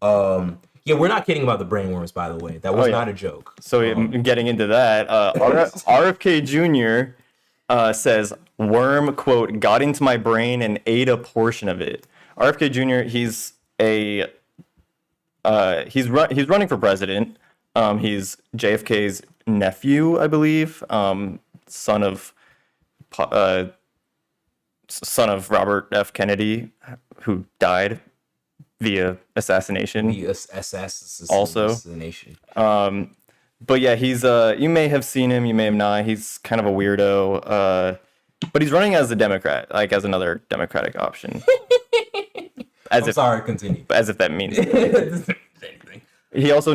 Yeah, we're not kidding about the brainworms, by the way. That was not a joke. So getting into that, RFK Jr. Says worm, quote, got into my brain and ate a portion of it. RFK Jr. He's running for president. He's JFK's nephew, I believe, son of Robert F. Kennedy, who died via assassination. Assassination. But yeah, he's you may have seen him, you may have not. He's kind of a weirdo. But he's running as a Democrat, like as another Democratic option. Continue. As if that means anything. He also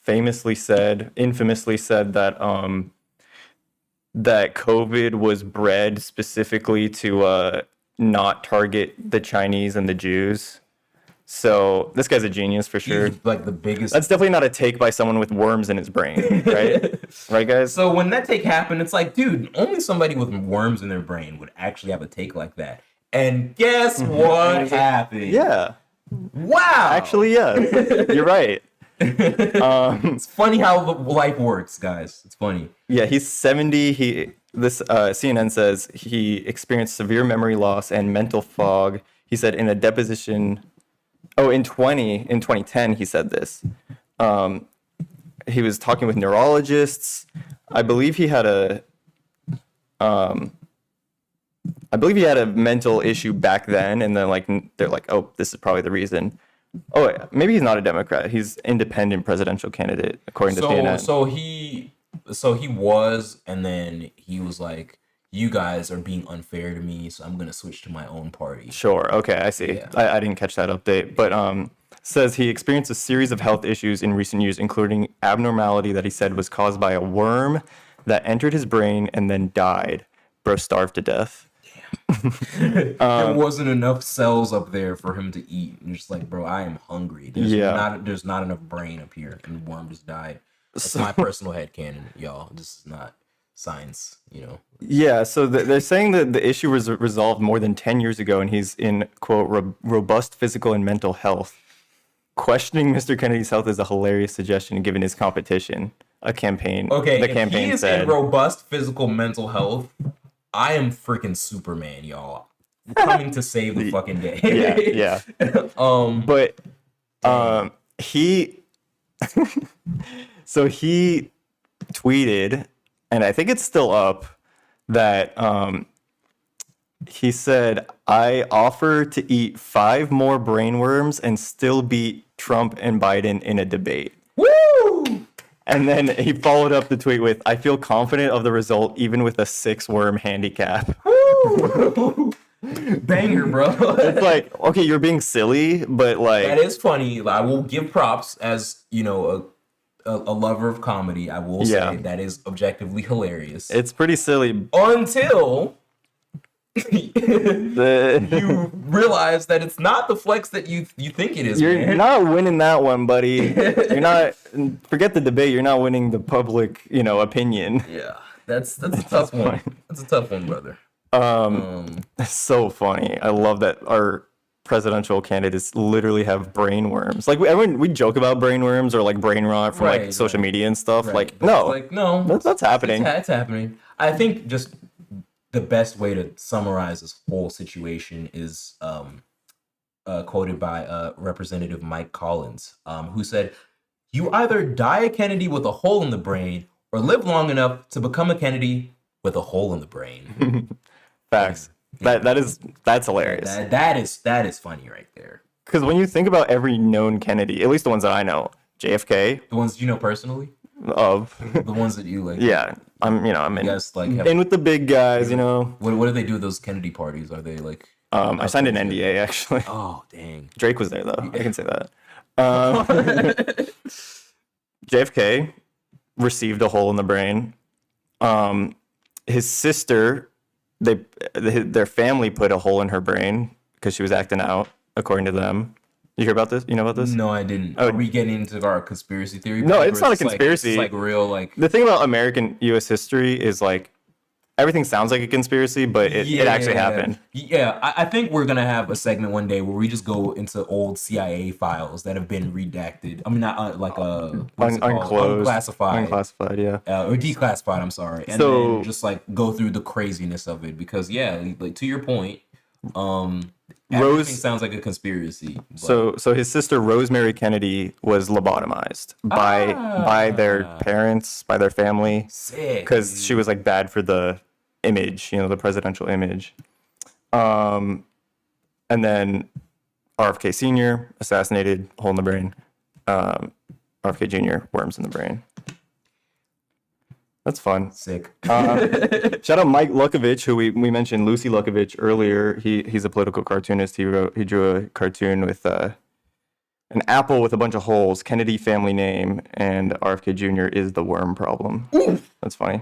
infamously said that that COVID was bred specifically to not target the Chinese and the Jews. So this guy's a genius for sure. He's like the biggest. That's definitely not a take by someone with worms in his brain, right? Right, guys? So when that take happened, it's like, dude, only somebody with worms in their brain would actually have a take like that. And guess what happened? Yeah. Wow. Actually, yeah. You're right. It's funny how life works, guys. It's funny. Yeah, he's 70. CNN says he experienced severe memory loss and mental fog. He said in a deposition. Oh, in 2010, he said this. He was talking with neurologists. I believe he had a mental issue back then, and then they're like, oh, this is probably the reason. Oh, maybe he's not a Democrat. He's independent presidential candidate, according to CNN. So he was, and then he was like, you guys are being unfair to me, so I'm going to switch to my own party. Sure. Okay, I see. Yeah. I didn't catch that update. But says he experienced a series of health issues in recent years, including abnormality that he said was caused by a worm that entered his brain and then died. Bro starved to death. Damn. There wasn't enough cells up there for him to eat. And just like, bro, I am hungry. There's not enough brain up here, and the worm just died. That's my personal headcanon, y'all. This is not science, Yeah, so they're saying that the issue was resolved more than 10 years ago, and he's in, quote, robust physical and mental health. Questioning Mr. Kennedy's health is a hilarious suggestion given his competition. The campaign if he is in robust physical mental health, I am freaking Superman, y'all. Coming to save the fucking day. Yeah. He so he tweeted, and I think it's still up, that he said, I offer to eat 5 more brainworms and still beat Trump and Biden in a debate. Woo! And then he followed up the tweet with, I feel confident of the result even with a 6-worm handicap. Woo! Banger, bro. It's like, okay, you're being silly, but like... That is funny. I will give props as, a lover of comedy. I will say that is objectively hilarious. It's pretty silly. Until you realize that it's not the flex that you think it is. You're not winning that one, buddy. You're not. Forget the debate. You're not winning the public, opinion. Yeah, that's a tough one. That's a tough one, brother. It's so funny. I love that our presidential candidates literally have brain worms. Like we joke about brain worms or like brain rot from social media and stuff. Right. No, that's happening. It's happening. I think just the best way to summarize this whole situation is quoted by Representative Mike Collins, who said, "You either die a Kennedy with a hole in the brain or live long enough to become a Kennedy with a hole in the brain." Facts. That's hilarious. That is funny right there. Because when you think about every known Kennedy, at least the ones that I know, JFK, the ones you know personally, the ones that you like. Yeah, I'm in. Yes, in with the big guys, What do they do at those Kennedy parties? Are they like? I signed an NDA actually. Oh dang. Drake was there though. I can say that. JFK received a hole in the brain. His sister. Their family put a hole in her brain because she was acting out, according to them. You hear about this? You know about this? No, I didn't. Are we getting into our conspiracy theory? No, it's not a conspiracy. It's like real, like... The thing about American U.S. history is, like, everything sounds like a conspiracy, but it actually happened. Yeah, I think we're gonna have a segment one day where we just go into old CIA files that have been redacted. I mean, not unclassified, yeah, or declassified. I'm sorry, and then just like go through the craziness of it because like to your point, everything sounds like a conspiracy. But. So his sister Rosemary Kennedy was lobotomized by their parents, by their family, because she was like bad for the image, the presidential image. And then RFK Sr. assassinated, hole in the brain. RFK Jr. worms in the brain. That's fun. Sick. Shout out Mike Lukovich, who we mentioned, Lucy Lukovich earlier. He's a political cartoonist. He drew a cartoon with an apple with a bunch of holes, Kennedy family name, and RFK Jr. is the worm problem. That's funny.